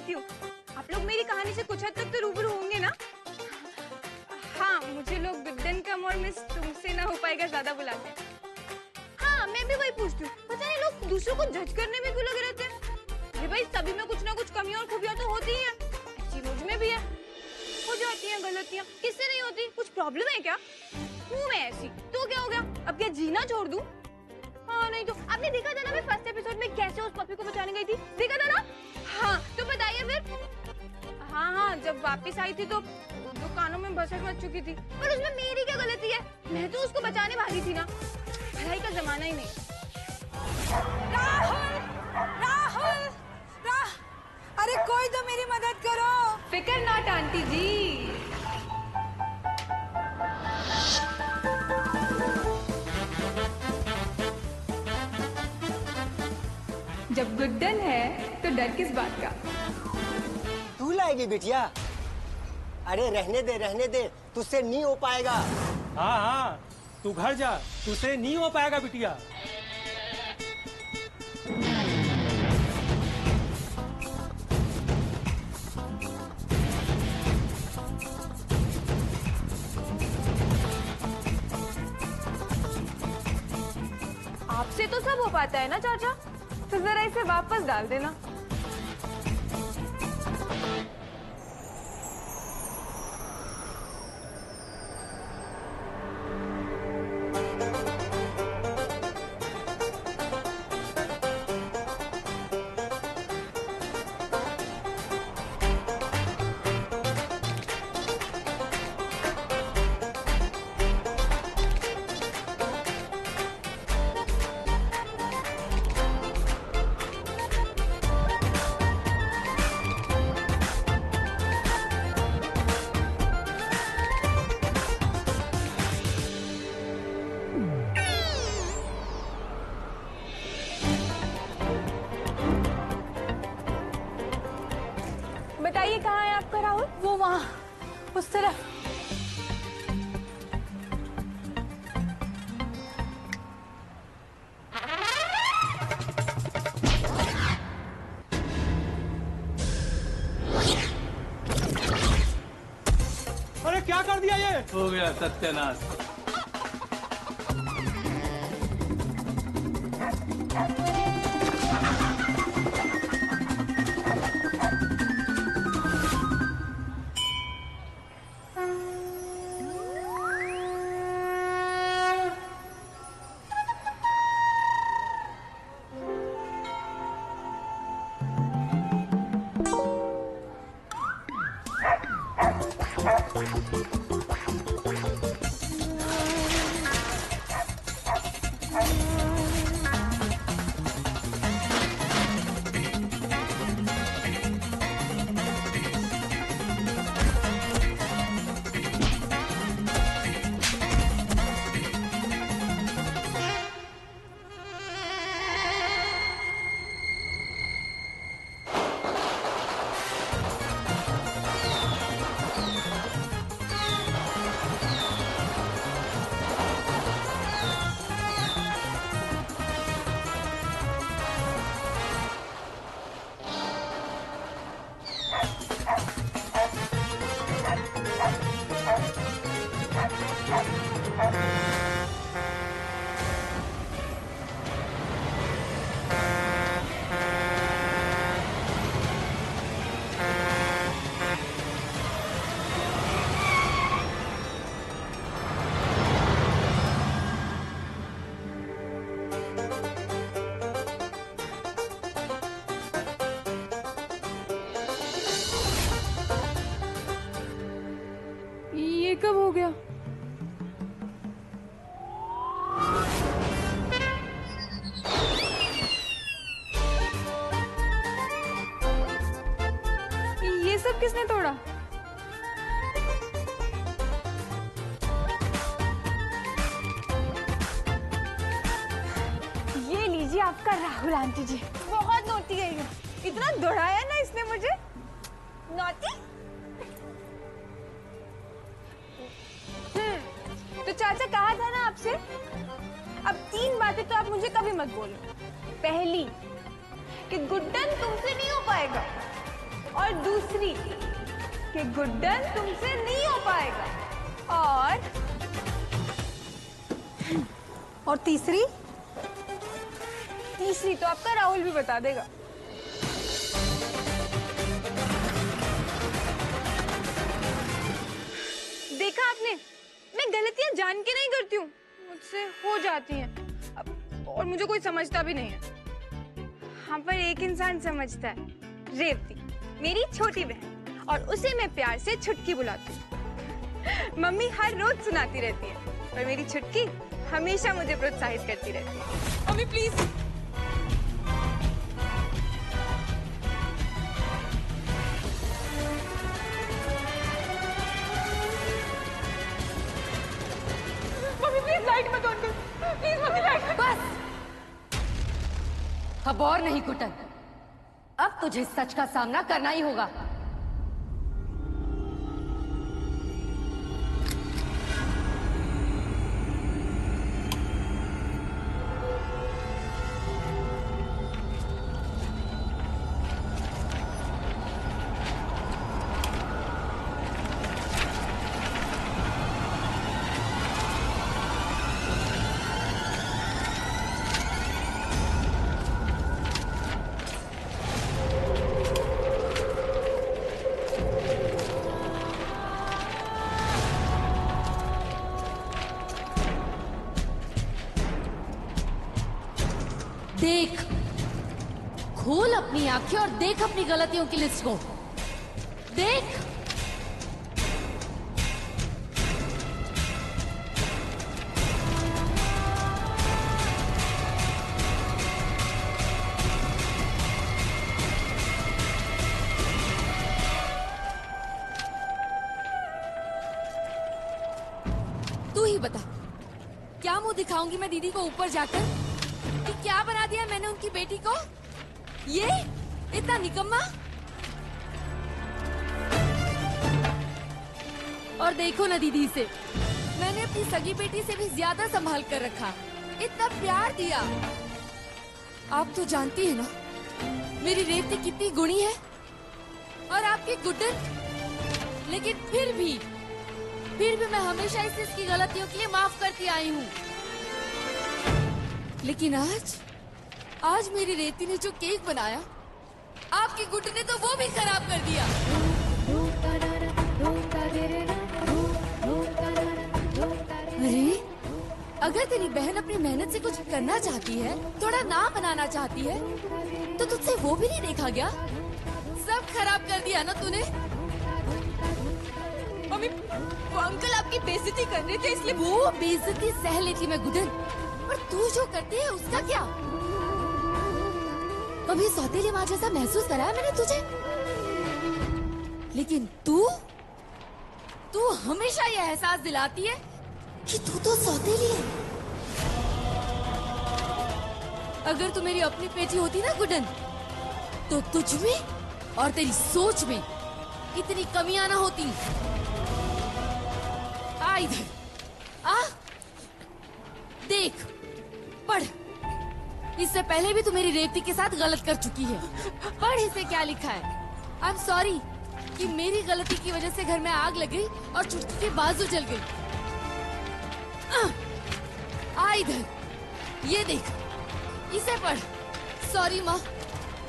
कहती हूँ, आप लोग मेरी कहानी से कुछ हद तक तो रूबरू होंगे ना? हाँ, मुझे लोग गुड्डन कम और मिस तुमसे ना हो पाएगा ज्यादा बुलाते हैं। हाँ, मैं भी वही पूछती हूँ, पता नहीं लोग दूसरों को जज करने में क्यों लगे रहते हैं? अरे भाई, सभी में कुछ ना कुछ कमियां और खूबियां तो होती ही हैं। ऐसी मुझ में भी है, हो जाती हैं गलतियां, किससे नहीं होती? कुछ प्रॉब्लम है क्या? हूँ मैं ऐसी, तो क्या हो गया? अब क्या जीना छोड़ दूं? हाँ, नहीं तो आपने देखा था ना मैं फर्स्ट एपिसोड में कैसे उस पपी को बचाने गई थी, देखा था ना? हाँ, तो बताइए फिर। हाँ, जब वापस आई थी तो कानों में बसर मच चुकी थी, पर उसमें मेरी क्या गलती है? मैं तो उसको बचाने भागी थी ना। भलाई का जमाना ही नहीं। राहुल, राहुल, अरे कोई तो मेरी मदद करो। फिकर नॉट आंटी जी। जब गुड्डन है तो डर किस बात का? तू लाएगी बिटिया? अरे रहने दे, तुझसे नहीं हो पाएगा। हाँ हाँ, तू घर जा, तुझसे नहीं हो पाएगा बिटिया। आपसे तो सब हो पाता है ना चाचा, तो जरा इसे वापस डाल देना। बताइए कहाँ है आपका राहुल? वो वहाँ, उस तरफ। अरे क्या कर दिया ये? हो गया सत्यानाश। ये कब हो गया? ये सब किसने तोड़ा? ये लीजिए आपका राहुल आंटी जी। बहुत नोटी है ये, इतना दौड़ाया ना इसने मुझे। नोटी। तो चाचा कहा था ना आपसे, अब 3 बातें तो आप मुझे कभी मत बोलो। पहली कि गुड्डन तुमसे नहीं हो पाएगा। और दूसरी कि गुड्डन तुमसे नहीं हो पाएगा। और तीसरी? तीसरी तो आपका राहुल भी बता देगा। देखा आपने, मैं गलतियां जान के नहीं करती हूँ, मुझसे हो जाती हैं। और मुझे कोई समझता भी नहीं है। हाँ, पर एक इंसान समझता है, रेवती, मेरी छोटी बहन, और उसे मैं प्यार से छुटकी बुलाती हूँ। मम्मी हर रोज सुनाती रहती है, पर मेरी छुटकी हमेशा मुझे प्रोत्साहित करती रहती है। Mummy please. लाइट मत ऑन कर प्लीज मम्मी, लाइट। बस अब और नहीं गुड्डन, अब तुझे सच का सामना करना ही होगा। देख, खोल अपनी आंखें और देख अपनी गलतियों की लिस्ट को। देख, तू ही बता, क्या मुंह दिखाऊंगी मैं दीदी को ऊपर जाकर कि क्या बना दिया मैंने उनकी बेटी को? ये इतना निकम्मा। और देखो ना दीदी से, मैंने अपनी सगी बेटी से भी ज्यादा संभाल कर रखा, इतना प्यार दिया। आप तो जानती है ना मेरी रेवती कितनी गुणी है, और आपकी गुड्डन। लेकिन फिर भी मैं हमेशा इसकी गलतियों के लिए माफ करती आई हूँ। लेकिन आज मेरी रेवती ने जो केक बनाया, आपकी गुड्डू ने तो वो भी खराब कर दिया। अरे, अगर तेरी बहन अपनी मेहनत से कुछ करना चाहती है, थोड़ा नाम बनाना चाहती है, तो तुझसे वो भी नहीं देखा गया? सब खराब कर दिया ना तूने। मम्मी, वो अंकल आपकी बेइज्जती कर रहे थे, इसलिए वो बेइज्जती सह लेती मैं गुड्डन, और तू जो करती है उसका क्या? कभी सौतेली माँ जैसा महसूस करा है मैंने तुझे? लेकिन तू हमेशा ये एहसास दिलाती है कि तू तो सौतेली है। अगर तू मेरी अपनी बेटी होती ना गुड्डन, तो तुझ में और तेरी सोच में इतनी कमियां ना होती। आ इधर आ, देख, पढ़। इससे पहले भी तू मेरी रेवती के साथ गलत कर चुकी है। पढ़ इसे क्या लिखा है। आई एम सॉरी कि मेरी गलती की वजह से घर में आग लग गई और छुटकी की बाजू जल गई। आ इधर, ये देख, इसे पढ़। सॉरी माँ,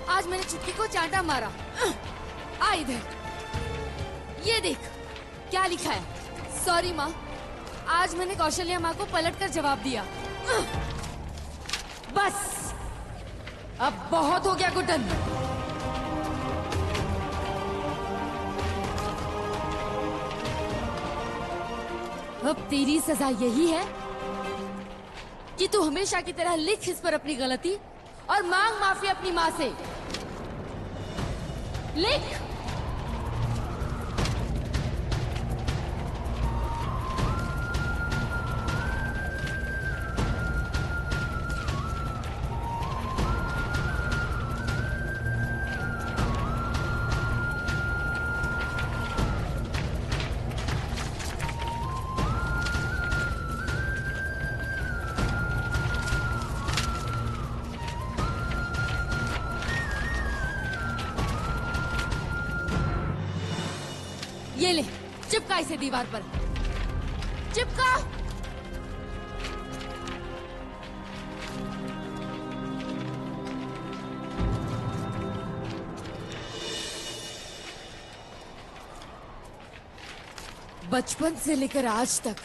आज मैंने छुटकी को चांटा मारा। आ इधर, ये देख क्या लिखा है। सॉरी माँ, आज मैंने कौशल्या माँ को पलटकर जवाब दिया। बस, अब बहुत हो गया गुड्डन। अब तेरी सजा यही है कि तू हमेशा की तरह लिख इस पर अपनी गलती और मांग माफी अपनी माँ से। लिख। ये ले, चिपका इसे दीवार पर, चिपका। बचपन से लेकर आज तक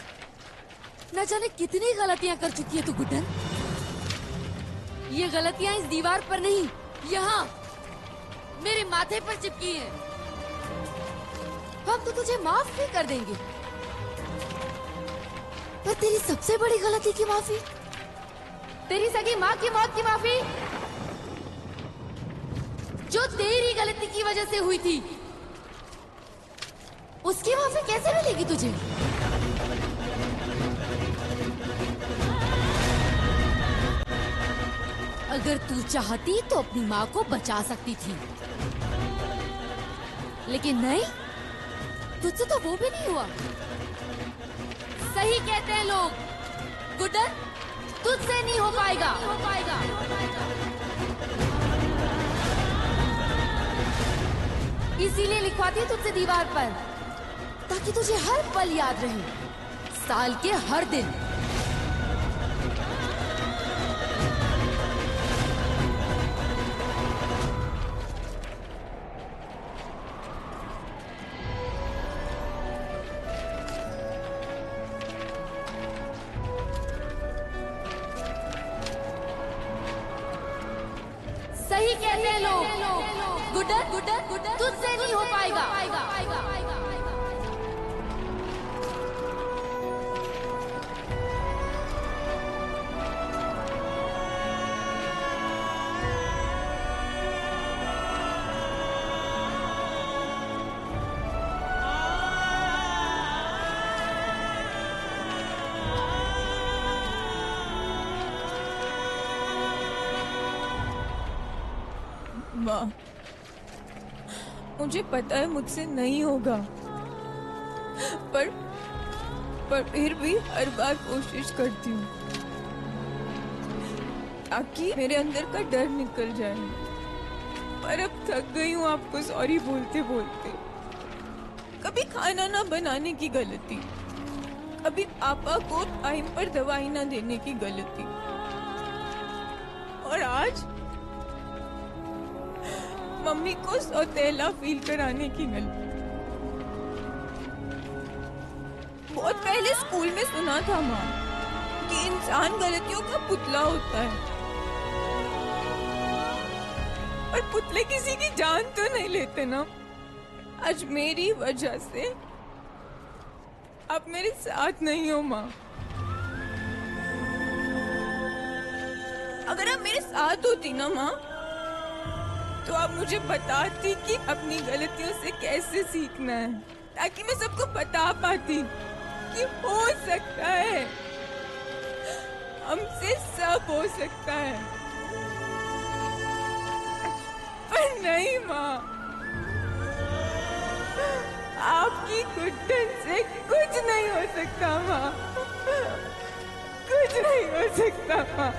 न जाने कितनी गलतियां कर चुकी है तू गुड्डन। ये गलतियां इस दीवार पर नहीं, यहाँ मेरे माथे पर चिपकी हैं। हम तो तुझे माफ भी कर देंगे, पर तेरी सबसे बड़ी गलती की माफी, तेरी सगी माँ की मौत की माफी, जो तेरी गलती की वजह से हुई थी, उसकी माफी कैसे मिलेगी तुझे? अगर तू चाहती तो अपनी माँ को बचा सकती थी, लेकिन नहीं, तुझसे तो वो भी नहीं हुआ। सही कहते हैं लोग, गुड्डन, तुझसे नहीं हो पाएगा, इसीलिए लिखवाती तुझसे दीवार पर, ताकि तुझे हर पल याद रहे, साल के हर दिन। सही कहते हैं लोग, गुड्डन, तुझसे नहीं हो पाएगा। माँ, मुझे पता है मुझसे नहीं होगा, पर फिर भी हर बार कोशिश करती हूँ ताकि मेरे अंदर का डर निकल जाए। पर अब थक गई हूँ आपको सॉरी बोलते बोलते। कभी खाना ना बनाने की गलती, कभी पापा को टाइम पर दवाई ना देने की गलती, और आज मम्मी को सौतेला फील कराने की गलती। बहुत पहले स्कूल में सुना था माँ कि इंसान गलतियों का पुतला होता है, और पुतले किसी की जान तो नहीं लेते ना। आज मेरी वजह से आप मेरे साथ नहीं हो माँ। अगर आप मेरे साथ होती ना माँ, तो आप मुझे बताती कि अपनी गलतियों से कैसे सीखना है, ताकि मैं सबको बता पाती कि हो सकता है, हमसे सब हो सकता है। पर नहीं माँ, आपकी गुड्डन से कुछ नहीं हो सकता माँ, कुछ नहीं हो सकता माँ।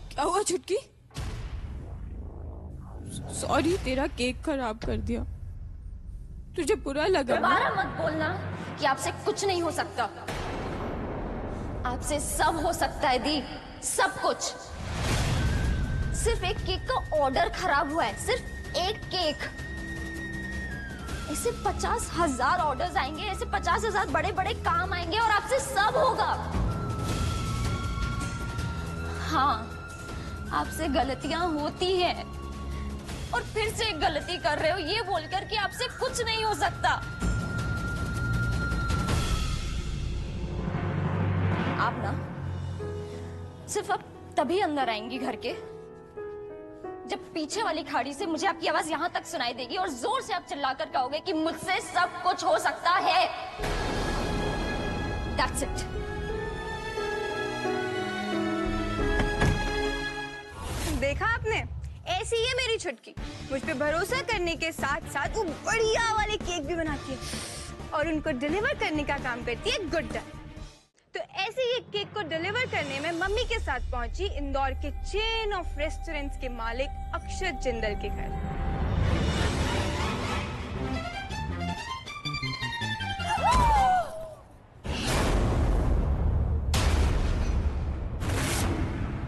क्या हुआ छुटकी? सॉरी, तेरा केक खराब कर दिया, तुझे बुरा लगा? दोबारा मत बोलना कि आपसे कुछ नहीं हो सकता। आपसे सब हो सकता है दी, सब कुछ। सिर्फ एक केक का ऑर्डर खराब हुआ है, सिर्फ एक केक। ऐसे 50,000 ऑर्डर्स आएंगे, ऐसे 50,000 बड़े बड़े काम आएंगे, और आपसे सब होगा। हाँ, आपसे गलतियां होती हैं, और फिर से एक गलती कर रहे हो ये बोलकर कि आपसे कुछ नहीं हो सकता। आप ना सिर्फ अब तभी अंदर आएंगी घर के जब पीछे वाली खाड़ी से मुझे आपकी आवाज यहां तक सुनाई देगी, और जोर से आप चिल्लाकर कहोगे कि मुझसे सब कुछ हो सकता है। That's it. देखा आपने, ऐसी ही है मेरी छुटकी, मुझ पे भरोसा करने के साथ साथ वो बढ़िया वाले केक भी बनाती है और उनको डिलीवर करने का काम करती है गुड्डन। तो ऐसे ही एक केक को डिलीवर करने में मम्मी के साथ पहुंची इंदौर के चेन ऑफ रेस्टोरेंट्स के मालिक अक्षत जिंदल के घर।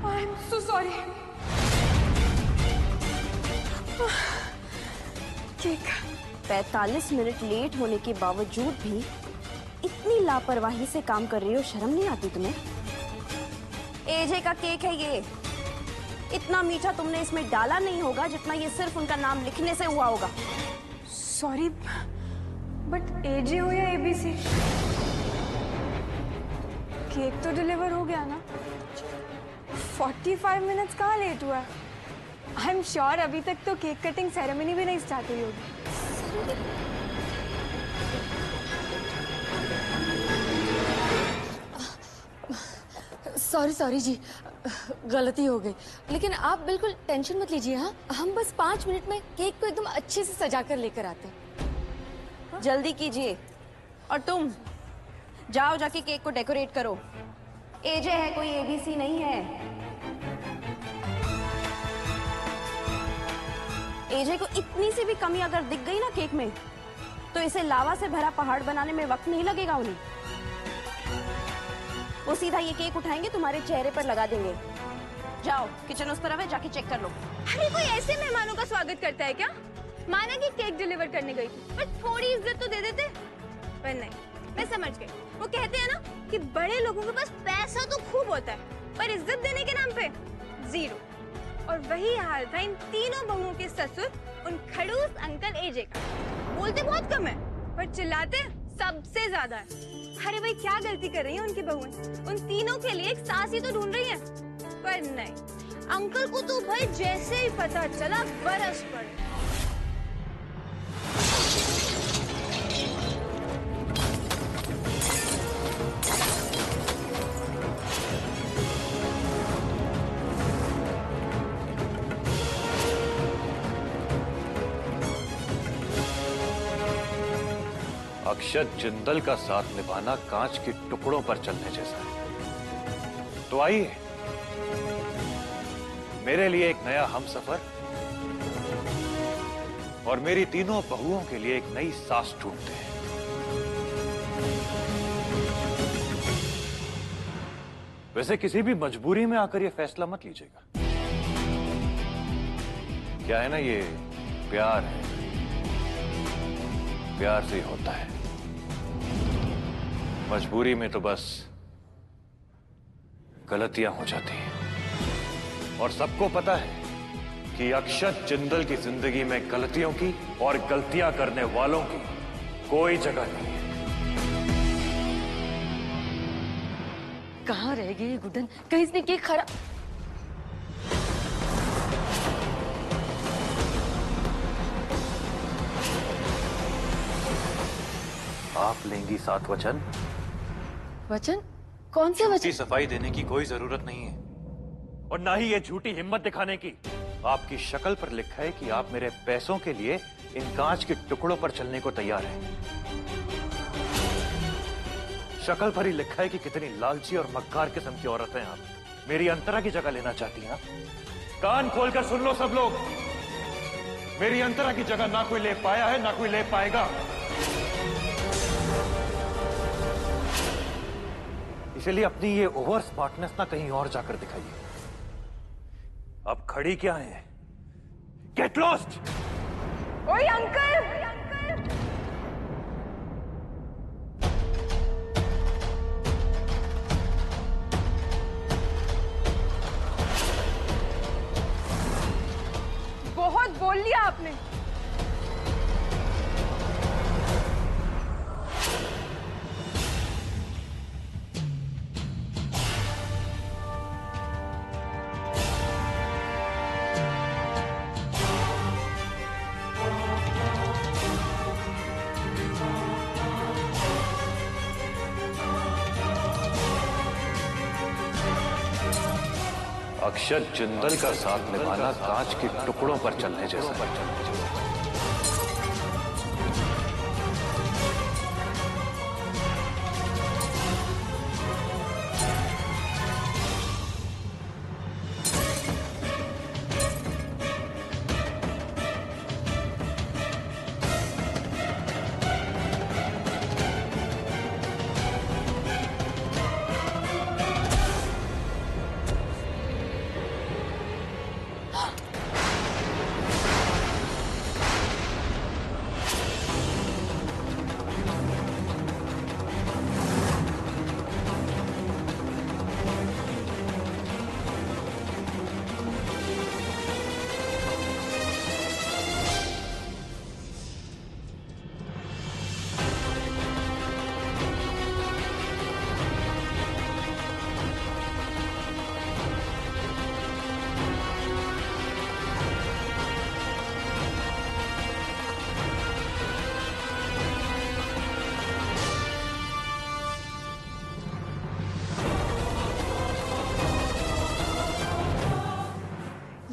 I am so sorry. Cake 45 minute late होने के बावजूद भी इतनी लापरवाही से काम कर रही हो, शर्म नहीं आती तुम्हें? एजे का केक है ये, इतना मीठा तुमने इसमें डाला नहीं होगा जितना ये सिर्फ उनका नाम लिखने से हुआ होगा। सॉरी, बट एजे हो या एबीसी, केक तो डिलीवर हो गया ना। 45 मिनट्स कहाँ लेट हुआ? आई एम श्योर अभी तक तो केक कटिंग सेरेमनी भी नहीं स्टार्ट हुई होगी। सॉरी जी, गलती हो गई। लेकिन आप बिल्कुल टेंशन मत लीजिए। हाँ, हम बस 5 मिनट में केक को एकदम अच्छे से सजा कर लेकर आते हैं। जल्दी कीजिए। और तुम जाओ, जाके केक को डेकोरेट करो। एजे है, कोई एबीसी नहीं है। एजे को इतनी सी भी कमी अगर दिख गई ना केक में, तो इसे लावा से भरा पहाड़ बनाने में वक्त नहीं लगेगा उन्हें। वो सीधा ये केक उठाएंगे, तुम्हारे चेहरे पर लगा देंगे। जाओ, किचन उस तरफ है, जाके चेक कर लो। अरे कोई ऐसे मेहमानों का स्वागत करता है क्या? माना कि केक डिलीवर करने गई थी, पर थोड़ी इज्जत तो दे देते। पर नहीं, मैं समझ गई। वो कहते हैं ना कि बड़े लोगों के पास पैसा तो खूब होता है, पर इज्जत देने के नाम पे जीरो। और वही हाल था इन तीनों बहुओं के ससुर, उन खड़ूस अंकल एजे का। बोलते बहुत कम है, पर चिल्लाते सबसे ज्यादा है। अरे भाई, क्या गलती कर रही है उनकी बहुएं? उन तीनों के लिए एक सास ही तो ढूंढ रही है। पर नहीं, अंकल को तो भाई जैसे ही पता चला बरस पड़े। अक्षत जिंदल का साथ निभाना कांच के टुकड़ों पर चलने जैसा है। तो आइए, मेरे लिए एक नया हमसफर और मेरी तीनों बहुओं के लिए एक नई सास ढूंढते हैं। वैसे किसी भी मजबूरी में आकर यह फैसला मत लीजिएगा। क्या है ना, ये प्यार है, प्यार से होता है। मजबूरी में तो बस गलतियां हो जाती हैं। और सबको पता है कि अक्षत जिंदल की जिंदगी में गलतियों की और गलतियां करने वालों की कोई जगह नहीं है। कहाँ रह गई ये गुड्डन? कहीं इसने केक खराब। आप लेंगी 7 वचन? वचन? कौन से वचन? सफाई देने की कोई जरूरत नहीं है, और ना ही ये झूठी हिम्मत दिखाने की। आपकी शक्ल पर लिखा है कि आप मेरे पैसों के लिए इन कांच के टुकड़ों पर चलने को तैयार हैं। शक्ल पर ही लिखा है कि कितनी लालची और मक्कार किस्म की औरत हैं आप। मेरी अंतरा की जगह लेना चाहती हैं आप? कान खोलकर सुन लो सब लोग, मेरी अंतरा की जगह ना कोई ले पाया है, ना कोई ले पाएगा। इसलिए अपनी ये ओवर स्मार्टनेस ना कहीं और जाकर दिखाइए। अब खड़ी क्या है? Get lost! ओए अंकल! बहुत बोल लिया आपने। अक्षत जिंदल का साथ निभाना कांच के टुकड़ों पर चलने जैसा है।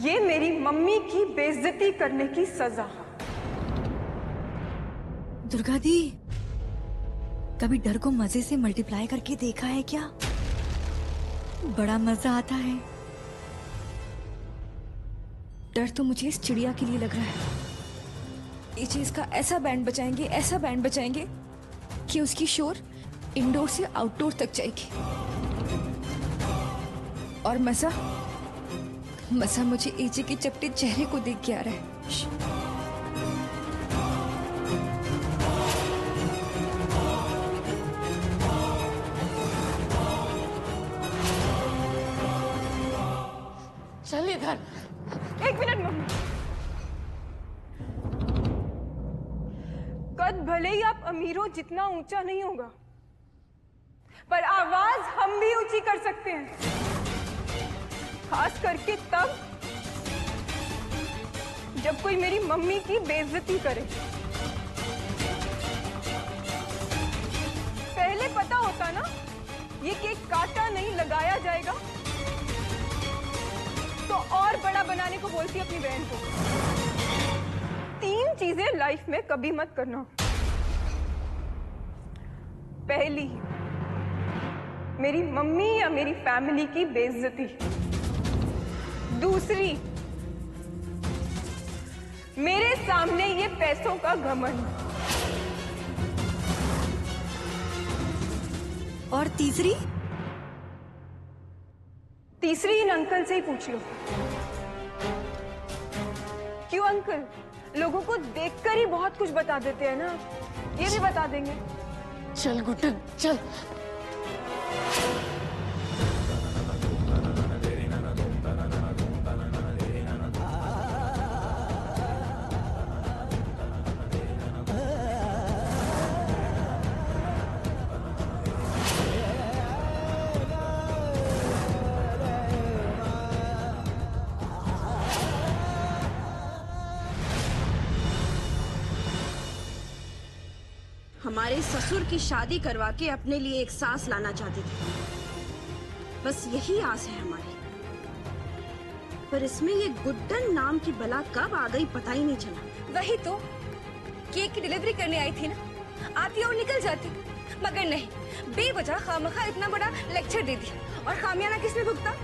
ये मेरी मम्मी की बेइज्जती करने की सजा। दुर्गा दी, कभी डर को मजे से मल्टीप्लाई करके देखा है क्या? बड़ा मजा आता है। डर तो मुझे इस चिड़िया के लिए लग रहा है। ये चीज का ऐसा बैंड बजाएंगे, ऐसा बैंड बजाएंगे कि उसकी शोर इंडोर से आउटडोर तक जाएगी। और मजा मुझे एजे के चपटे चेहरे को देख के आ रहा है। चल इधर। एक मिनट मम्मी। कद भले ही आप अमीरों जितना ऊंचा नहीं होगा, पर आवाज हम भी ऊंची कर सकते हैं, खास करके तब जब कोई मेरी मम्मी की बेइज्जती करे। पहले पता होता ना ये केक काटा नहीं लगाया जाएगा, तो और बड़ा बनाने को बोलती अपनी बहन को। 3 चीजें लाइफ में कभी मत करना। पहली, मेरी मम्मी या मेरी फैमिली की बेइज्जती। दूसरी, मेरे सामने ये पैसों का घमंड। और तीसरी इन अंकल से ही पूछ लो। क्यों अंकल? लोगों को देखकर ही बहुत कुछ बता देते हैं ना, ये भी बता देंगे। चल गुड्डन चल। हमारे ससुर की शादी करवा के अपने लिए एक सास लाना चाहती थी, बस यही आस है हमारी। पर इसमें ये गुड्डन नाम की बला कब आ गई पता ही नहीं चला। वही तो, केक की डिलीवरी करने आई थी ना, आती और निकल जाती, मगर नहीं, बेवजह खामखा इतना बड़ा लेक्चर दे दिया। और खामियाना किसने भुगता?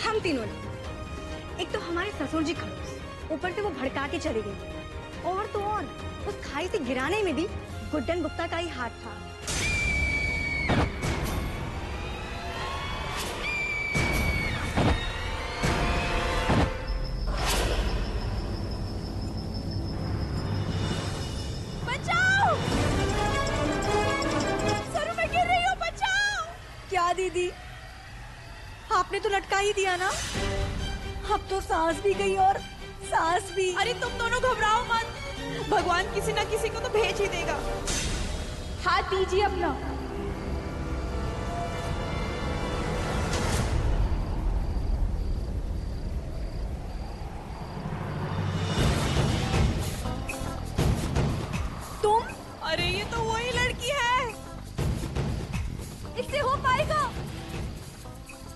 हम तीनों ने। एक तो हमारे ससुर जी खड़ूस, ऊपर से वो भड़का के चली गई। और तो और उस खाई से गिराने में भी गुड्डन गुप्ता का ही हाथ था। बचाओ! सरू मैं गिर रही हूँ, बचाओ! क्या दीदी, आपने तो लटका ही दिया ना। अब तो सांस भी गई और सांस भी। अरे तुम दोनों घबराओ मत, भगवान किसी ना किसी को तो भेज ही देगा। हाथ दीजिए अपना। तुम? अरे ये तो वही लड़की है। इससे हो पाएगा?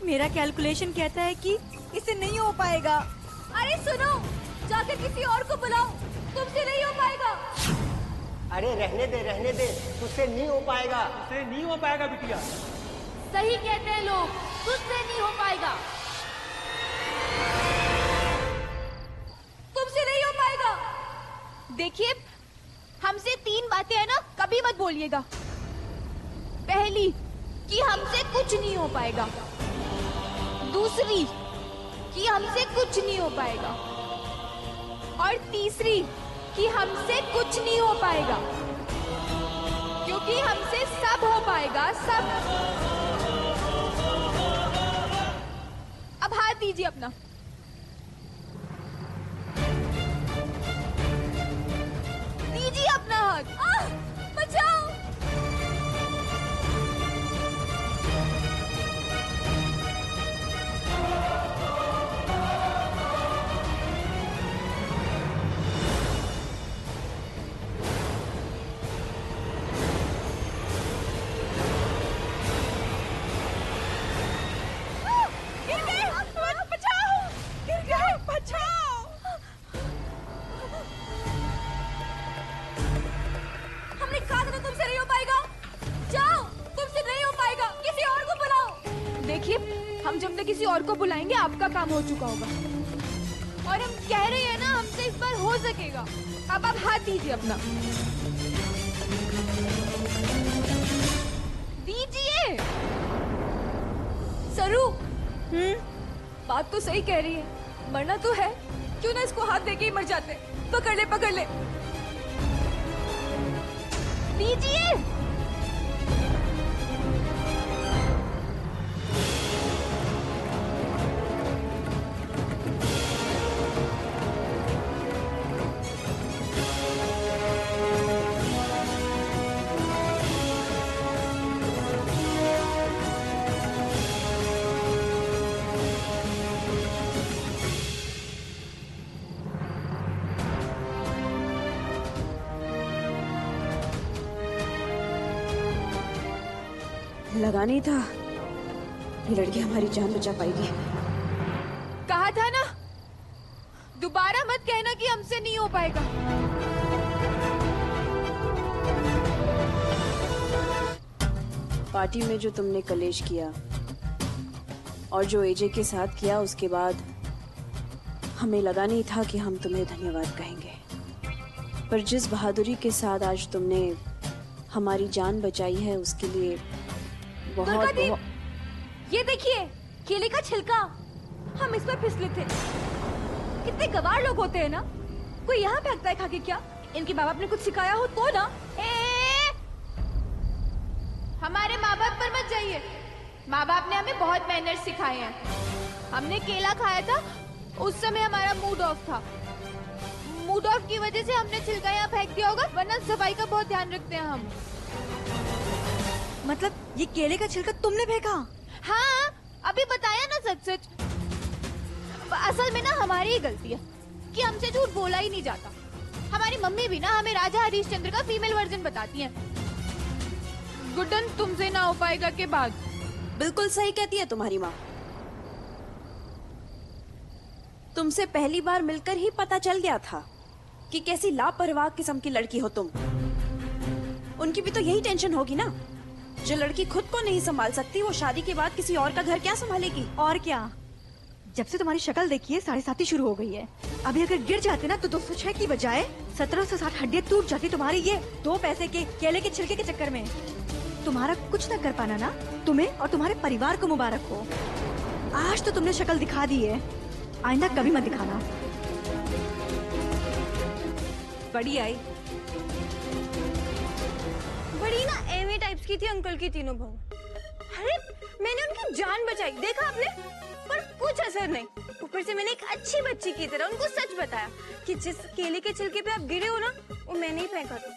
मेरा कैलकुलेशन कहता है कि इससे नहीं हो पाएगा। अरे सुनो, जाकर किसी और को बुलाओ, तुमसे नहीं हो पाएगा। अरे रहने दे, तुझसे नहीं हो पाएगा। तुझसे नहीं हो पाएगा बिटिया। सही कहते हैं लोग, तुझसे नहीं हो पाएगा। तुमसे नहीं हो पाएगा। देखिए, हमसे 3 बातें है ना, कभी मत बोलिएगा। पहली कि हमसे कुछ नहीं हो पाएगा, दूसरी कि हमसे कुछ नहीं हो पाएगा, और तीसरी कि हमसे कुछ नहीं हो पाएगा, क्योंकि हमसे सब हो पाएगा, सब। अब हाथ दीजिए अपना। दीजिए अपना हाथ। बचाओ। गिर गए, बचाओ, गिर गए, बचाओ। हमने कहा था ना तुमसे नहीं हो पाएगा। जाओ, तुमसे नहीं हो पाएगा, किसी और को बुलाओ। देखिए, हम जब तक किसी और को बुलाएंगे आपका काम हो चुका होगा, और हम कह रहे हैं ना हमसे इस बार हो सकेगा। अब आप हाथ दीजिए अपना, दीजिए। सरू, बात तो सही कह रही है, मरना तो है, क्यों ना इसको हाथ देके ही मर जाते। पकड़ ले, पकड़ ले, दीजिए। लगा नहीं था ये लड़की हमारी जान बचा पाएगी। कहा था ना, दोबारा मत कहना कि हमसे नहीं हो पाएगा। पार्टी में जो तुमने कलेश किया और जो एजे के साथ किया, उसके बाद हमें लगा नहीं था कि हम तुम्हें धन्यवाद कहेंगे, पर जिस बहादुरी के साथ आज तुमने हमारी जान बचाई है, उसके लिए बहुत बहुत। ये देखिए, केले का छिलका, हम इस पर फिसले थे। कितने गवार लोग होते हैं ना, कोई यहाँ फेंकता है खा के क्या? इनके माँ बाप ने कुछ सिखाया हो तो ना। हमारे माँ बाप पर मत जाइए, माँ बाप ने हमें बहुत मैनर्स सिखाए हैं। हमने केला खाया था, उस समय हमारा मूड ऑफ था, मूड ऑफ की वजह से हमने छिलका यहाँ फेंक दिया होगा, वरना सफाई का बहुत ध्यान रखते हैं हम। मतलब ये केले का छिलका तुमने फेंका? हाँ, अभी बताया ना सच सच। असल में ना हमारी ही गलती है कि हमसे झूठ बोला ही नहीं जाता। हमारी मम्मी भी ना हमें राजा हरिश्चंद्र का फीमेल वर्जन बताती हैं। गुड्डन, तुमसे ना हो पाएगा के बाद। बिल्कुल सही कहती है तुम्हारी माँ। तुमसे पहली बार मिलकर ही पता चल गया था कि कैसी लापरवाह किस्म की लड़की हो तुम। उनकी भी तो यही टेंशन होगी ना, जो लड़की खुद को नहीं संभाल सकती, वो शादी के बाद किसी और का घर क्या संभालेगी? और क्या, जब से तुम्हारी शक्ल देखी है 7.5 शुरू हो गई है। अभी अगर गिर जाते ना तो 206 की बजाय 1760 हड्डियां टूट जाती तुम्हारी ये 2 पैसे के केले के छिलके के चक्कर में। तुम्हारा कुछ न कर पाना ना तुम्हें और तुम्हारे परिवार को मुबारक हो। आज तो तुमने शक्ल दिखा दी है, आइंदा कभी मत दिखाना। बड़ी आई, बड़ी ना एमी टाइप्स की थी अंकल की तीनों बहू। अरे मैंने उनकी जान बचाई, देखा आपने, पर कुछ असर नहीं। ऊपर से मैंने एक अच्छी बच्ची की तरह उनको सच बताया कि जिस केले के छिलके पे आप गिरे हो ना, वो मैंने ही फेंका था,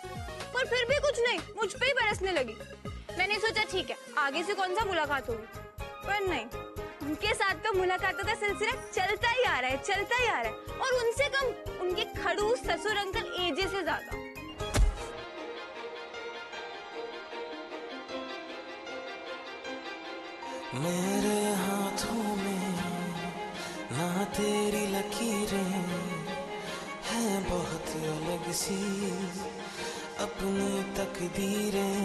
पर फिर भी कुछ नहीं, मुझ पे ही बरसने लगी। मैंने सोचा ठीक है, आगे से कौन सा मुलाकात होगी, पर नहीं, उनके साथ तो मुलाकातों का सिलसिला चलता ही आ रहा है, चलता ही आ रहा है, और उनसे कम उनके खड़ूस ससुर अंकल एजे से ज्यादा। मेरे हाथों में ना तेरी लकीरें हैं बहुत अलग सी, अपनी तकदीरें,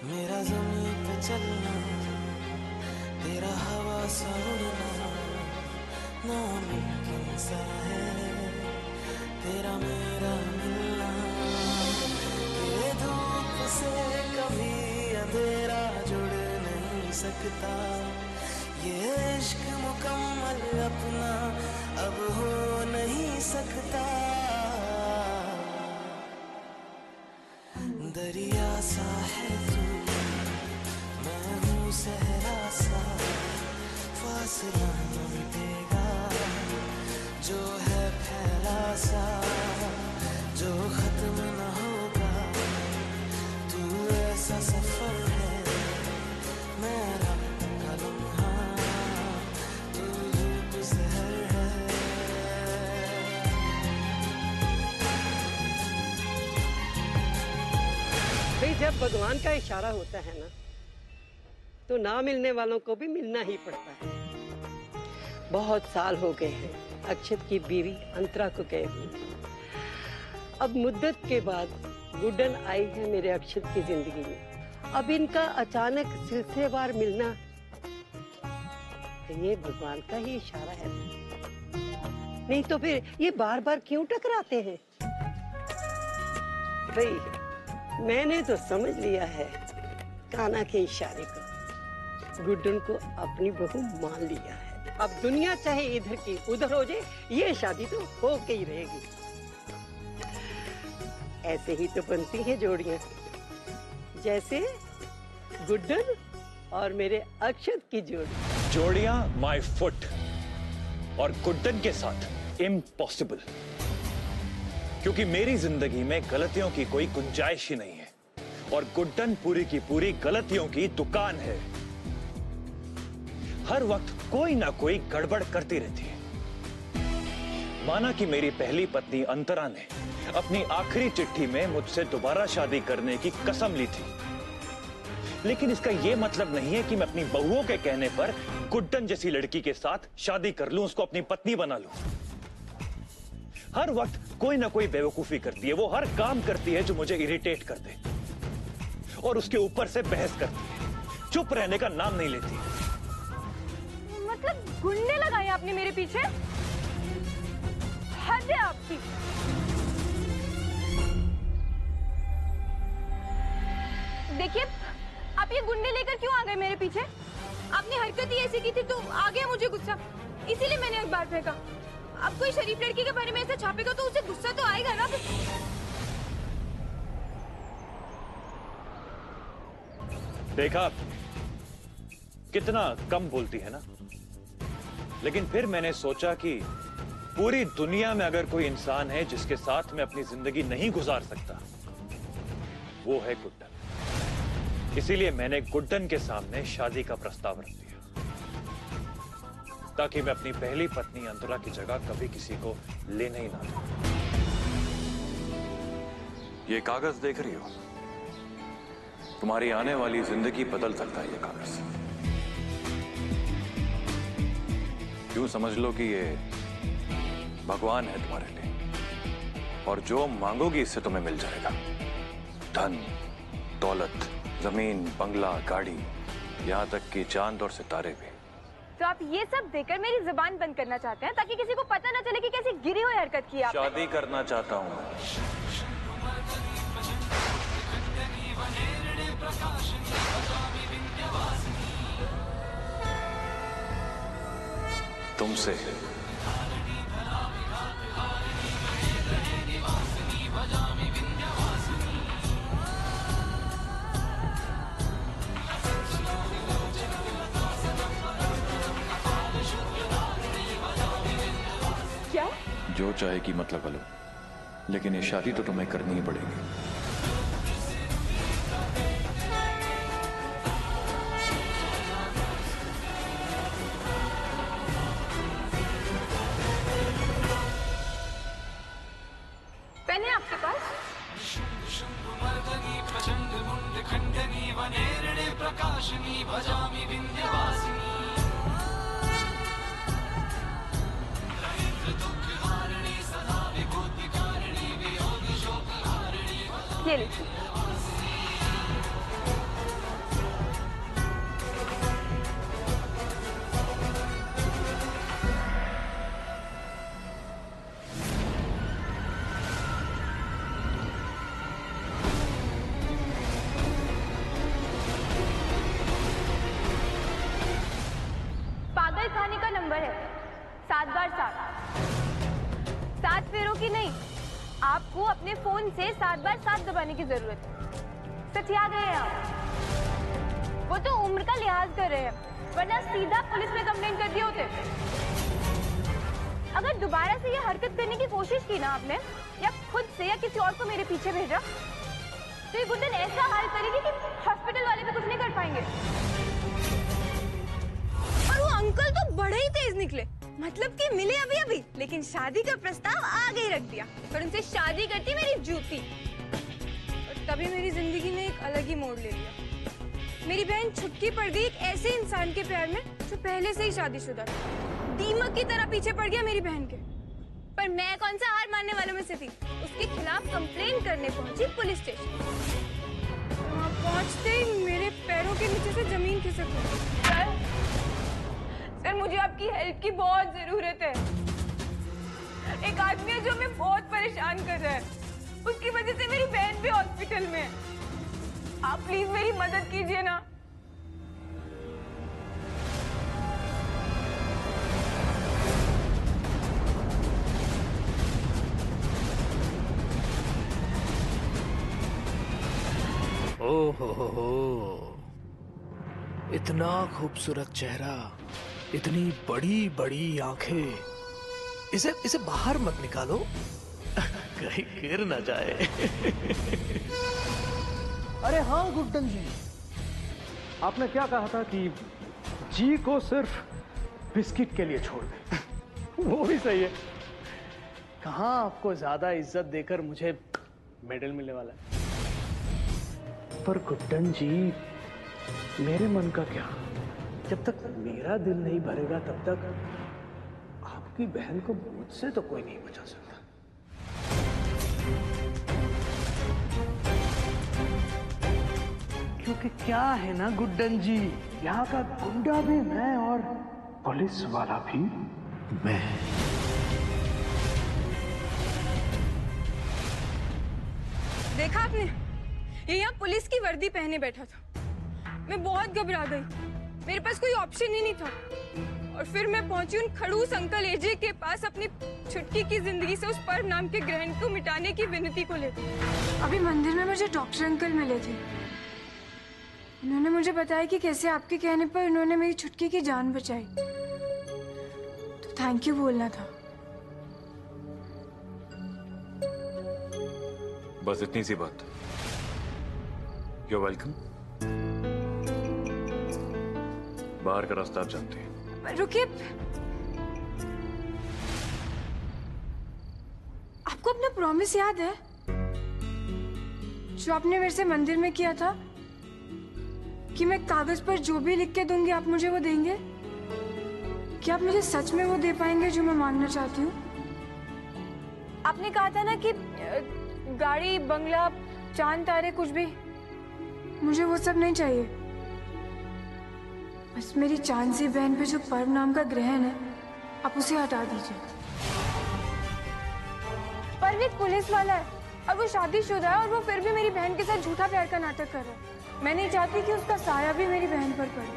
मेरा ज़मीन पे चलना, तेरा हवा सा उड़ना, नामुमकिन सा है तेरा मेरा मिलना। तेरे धूप से कभी अंधेरा जुड़ नहीं सकता, ये इश्क मुकम्मल अपना अब हो नहीं सकता। दरिया सा है तू, मैं हूँ सहरा सा, फासला न मिटेगा जो है फैला सा, जो खत्म न होगा। तू ऐसा सफर है मेरा कलम, तू धूप सहर है। भाई जब भगवान का इशारा होता है ना, तो ना मिलने वालों को भी मिलना ही पड़ता है। बहुत साल हो गए हैं अक्षत की बीवी अंतरा को गए हुए। अब मुद्दत के बाद गुड्डन आई है मेरे अक्षत की जिंदगी में। अब इनका अचानक सिलसिलेवार मिलना, ये भगवान का ही इशारा है। नहीं तो फिर ये बार बार क्यों टकराते हैं? भाई मैंने तो समझ लिया है कान्हा के इशारे को, गुड्डन को अपनी बहू मान लिया है। अब दुनिया चाहे इधर की उधर हो जाए, ये शादी तो हो के ही रहेगी। ऐसे ही तो बनती है जोड़ियां, जैसे गुड्डन और मेरे अक्षत की जोड़ी। जोड़ियां माय फुट और गुड्डन के साथ इम्पॉसिबल, क्योंकि मेरी जिंदगी में गलतियों की कोई गुंजाइश ही नहीं है और गुड्डन पूरी की पूरी गलतियों की दुकान है। हर वक्त कोई ना कोई गड़बड़ करती रहती है। माना कि मेरी पहली पत्नी अंतरा ने अपनी आखिरी चिट्ठी में मुझसे दोबारा शादी करने की कसम ली थी, लेकिन इसका यह मतलब नहीं है कि मैं अपनी बहुओं के कहने पर गुड्डन जैसी लड़की के साथ शादी कर लूं, उसको अपनी पत्नी बना लूं। हर वक्त कोई ना कोई बेवकूफी करती है, वो हर काम करती है जो मुझे इरिटेट कर दे और उसके ऊपर से बहस करती है, चुप रहने का नाम नहीं लेती। मतलब गुंडे लगाए आपने मेरे पीछे? हद है आपकी। देखिए, आप ये गुंडे लेकर क्यों आ गए मेरे पीछे? आपने हरकत ही ऐसी की थी तो आ गया मुझे गुस्सा, इसीलिए मैंने अखबार फेंका। अब कोई शरीफ लड़की के बारे में ऐसा छापेगा तो उसे गुस्सा तो आएगा ना। देखा कितना कम बोलती है ना, लेकिन फिर मैंने सोचा कि पूरी दुनिया में अगर कोई इंसान है जिसके साथ मैं अपनी जिंदगी नहीं गुजार सकता, वो है गुड्डन। इसीलिए मैंने गुड्डन के सामने शादी का प्रस्ताव रख दिया, ताकि मैं अपनी पहली पत्नी अंतरा की जगह कभी किसी को लेने ही ना दूं। ये कागज देख रही हो? तुम्हारी आने वाली जिंदगी बदल सकता है ये कागज। यूं समझ लो कि ये भगवान है तुम्हारे लिए, और जो मांगोगी इससे तुम्हें मिल जाएगा। धन, दौलत, जमीन, बंगला, गाड़ी, यहाँ तक कि चांद और सितारे भी। तो आप ये सब देकर मेरी जुबान बंद करना चाहते हैं ताकि किसी को पता ना चले कि कैसी गिरी हुई हरकत की आपने? शादी करना चाहता हूँ तुमसे। क्या? जो चाहे की मतलब लो, लेकिन ये शादी तो तुम्हें करनी ही पड़ेगी। पेन है आपके पास? ये लीजिए। पागल खाने का नंबर है 7 बार 7 फेरों की नहीं, आपको अपने फोन से 7 बार 7 दबाने की जरूरत है। सठिया गए हैं आप। वो तो उम्र का लिहाज कर रहे हैं, वरना सीधा पुलिस में कंप्लेंट कर दिए होते। अगर दोबारा से ये हरकत करने की कोशिश की ना आपने, या खुद से या किसी और को मेरे पीछे भेजा, तो ये गुड्डन ऐसा हाल करेगी कि हॉस्पिटल वाले भी कुछ नहीं कर पाएंगे। और वो अंकल तो बड़े ही तेज निकले, मतलब कि मिले अभी अभी, लेकिन शादी का प्रस्ताव आगे ही रख दिया और उनसे शादी करती मेरी जूती। और तभी मेरी जिंदगी ने एक अलग ही मोड़ ले लिया। मेरी बहन छुटकी पड़ गई एक ऐसे इंसान के प्यार में जो पहले से ही शादीशुदा था। दीमक की तरह पीछे पड़ गया मेरी बहन के। पर मैं कौन सा हार मानने वालों में से थी। उसके खिलाफ कंप्लेंट करने पहुंची पुलिस स्टेशन। वहां पहुंचते ही मेरे पैरों के नीचे से जमीन खिसक गई। सर, मुझे आपकी हेल्प की बहुत जरूरत है। एक आदमी है जो हमें बहुत परेशान कर रहा है, उसकी वजह से मेरी बहन भी हॉस्पिटल में है। आप प्लीज मेरी मदद कीजिए ना। ओहो, इतना खूबसूरत चेहरा, इतनी बड़ी बड़ी आंखें, इसे बाहर मत निकालो, कहीं गिर ना जाए। अरे हाँ गुड्डन जी, आपने क्या कहा था कि जी को सिर्फ बिस्किट के लिए छोड़ दे। वो भी सही है। कहाँ आपको ज्यादा इज्जत देकर मुझे मेडल मिलने वाला है। पर गुड्डन जी, मेरे मन का क्या, जब तक मेरा दिल नहीं भरेगा तब तक आपकी बहन को मुझसे तो कोई नहीं बचा सकता। क्योंकि क्या है ना गुड्डन जी, यहाँ का गुंडा भी मैं और पुलिस वाला भी मैं। देखा आपने, ये यहाँ पुलिस की वर्दी पहने बैठा था। मैं बहुत घबरा गई, मेरे पास कोई ऑप्शन ही नहीं था। और फिर मैं पहुंची उन खड़ूस अंकल एजे के पास अपनी छुटकी की जिंदगी से उस पर नाम के ग्रहण को मिटाने की विनती को लेकर। अभी मंदिर में मुझे डॉक्टर अंकल मिले थे। उन्होंने मुझे बताया कि कैसे आपके कहने पर उन्होंने मेरी छुटकी की जान बचाई। तो थैंक यू बोलना था। बस इतनी सी बात। You're welcome। बाहर का रास्ता आप जानते हैं। रुकिए, आपको अपना प्रॉमिस याद है जो आपने मेरे से मंदिर में किया था कि मैं कागज पर जो भी लिख के दूंगी आप मुझे वो देंगे? क्या आप मुझे सच में वो दे पाएंगे जो मैं मांगना चाहती हूँ? आपने कहा था ना कि गाड़ी, बंगला, चांद, तारे, कुछ भी। मुझे वो सब नहीं चाहिए। बस मेरी चांद सी बहन पे जो पर्व नाम का ग्रहण है, आप उसे हटा दीजिए। पर्व एक पुलिस वाला है और वो शादीशुदा है, और वो फिर भी मेरी बहन के साथ झूठा प्यार का नाटक कर रहा है। मैं नहीं चाहती कि उसका साया भी मेरी बहन पर पड़े।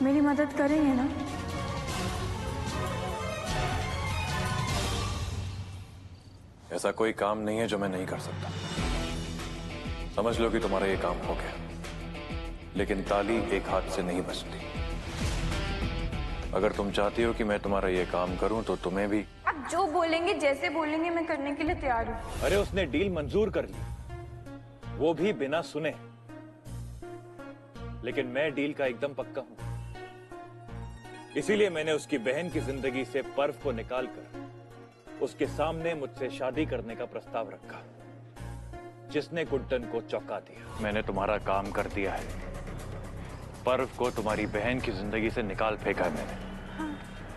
मेरी मदद करेंगे ना? ऐसा कोई काम नहीं है जो मैं नहीं कर सकता। समझ लो कि तुम्हारा ये काम हो गया, लेकिन ताली एक हाथ से नहीं बजती। अगर तुम चाहती हो कि मैं तुम्हारा ये काम करूं तो तुम्हें भी। आप जो बोलेंगे, जैसे बोलेंगे, मैं करने के लिए तैयार हूँ। अरे उसने डील मंजूर कर ली, वो भी बिना सुने। लेकिन मैं डील का एकदम पक्का हूं, इसीलिए मैंने उसकी बहन की जिंदगी से पर्व को निकालकर उसके सामने मुझसे शादी करने का प्रस्ताव रखा, जिसने गुड्डन को चौंका दिया। मैंने तुम्हारा काम कर दिया है। पर्व को तुम्हारी बहन की जिंदगी से निकाल फेंका है मैंने।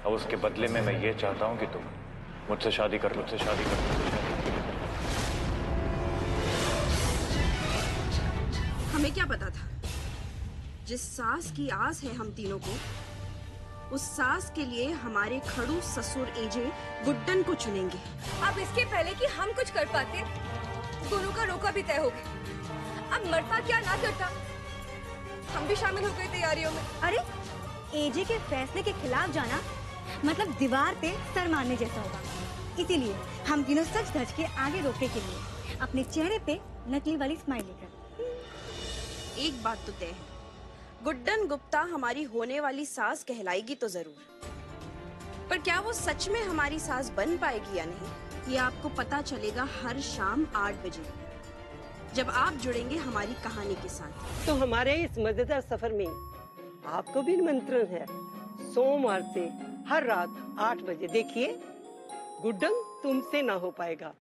अब उसके बदले में मैं ये चाहता हूं कि तुम मुझसे शादी कर लो, मुझसे शादी कर लो। हमें क्या पता था, जिस सास की आस है हम तीनों को, उस सास के लिए हमारे खड़ूस ससुर एजे गुड्डन को चुनेंगे। अब इसके पहले कि हम कुछ कर पाते, दोनों का रोका भी तय हो गया। अब मरता क्या ना करता, हम भी शामिल हो गए तैयारियों में। अरे एजे के फैसले के खिलाफ जाना मतलब दीवार पे सर मारने जैसा होगा। इसीलिए हम तीनों सच धज के आगे रोकने के लिए अपने चेहरे पे नकली वाली स्माइल लेकर। एक बात तो तय है, गुड्डन गुप्ता हमारी होने वाली सास कहलाएगी तो जरूर, पर क्या वो सच में हमारी सास बन पाएगी या नहीं, ये आपको पता चलेगा हर शाम 8 बजे, जब आप जुड़ेंगे हमारी कहानी के साथ। तो हमारे इस मजेदार सफर में आपको भी निमंत्रण है। सोमवार से हर रात 8 बजे देखिए गुड्डन तुमसे ना हो पाएगा।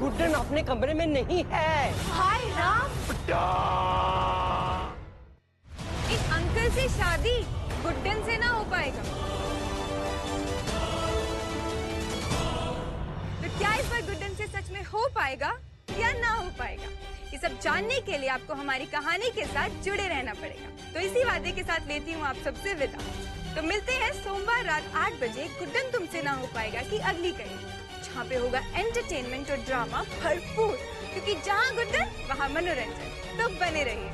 गुड्डन अपने कमरे में नहीं है। हाय राम, इस अंकल से शादी गुड्डन से ना हो पाएगा। तो क्या इस बार गुड्डन से सच में हो पाएगा या ना हो पाएगा, ये सब जानने के लिए आपको हमारी कहानी के साथ जुड़े रहना पड़ेगा। तो इसी वादे के साथ लेती हूँ आप सबसे विदा। तो मिलते हैं सोमवार रात 8 बजे गुड्डन तुमसे ना हो पाएगा की अगली कड़ी, जहाँ पे होगा एंटरटेनमेंट और ड्रामा भरपूर, क्योंकि जहाँ गुड्डन वहाँ मनोरंजन। तो बने रहिए।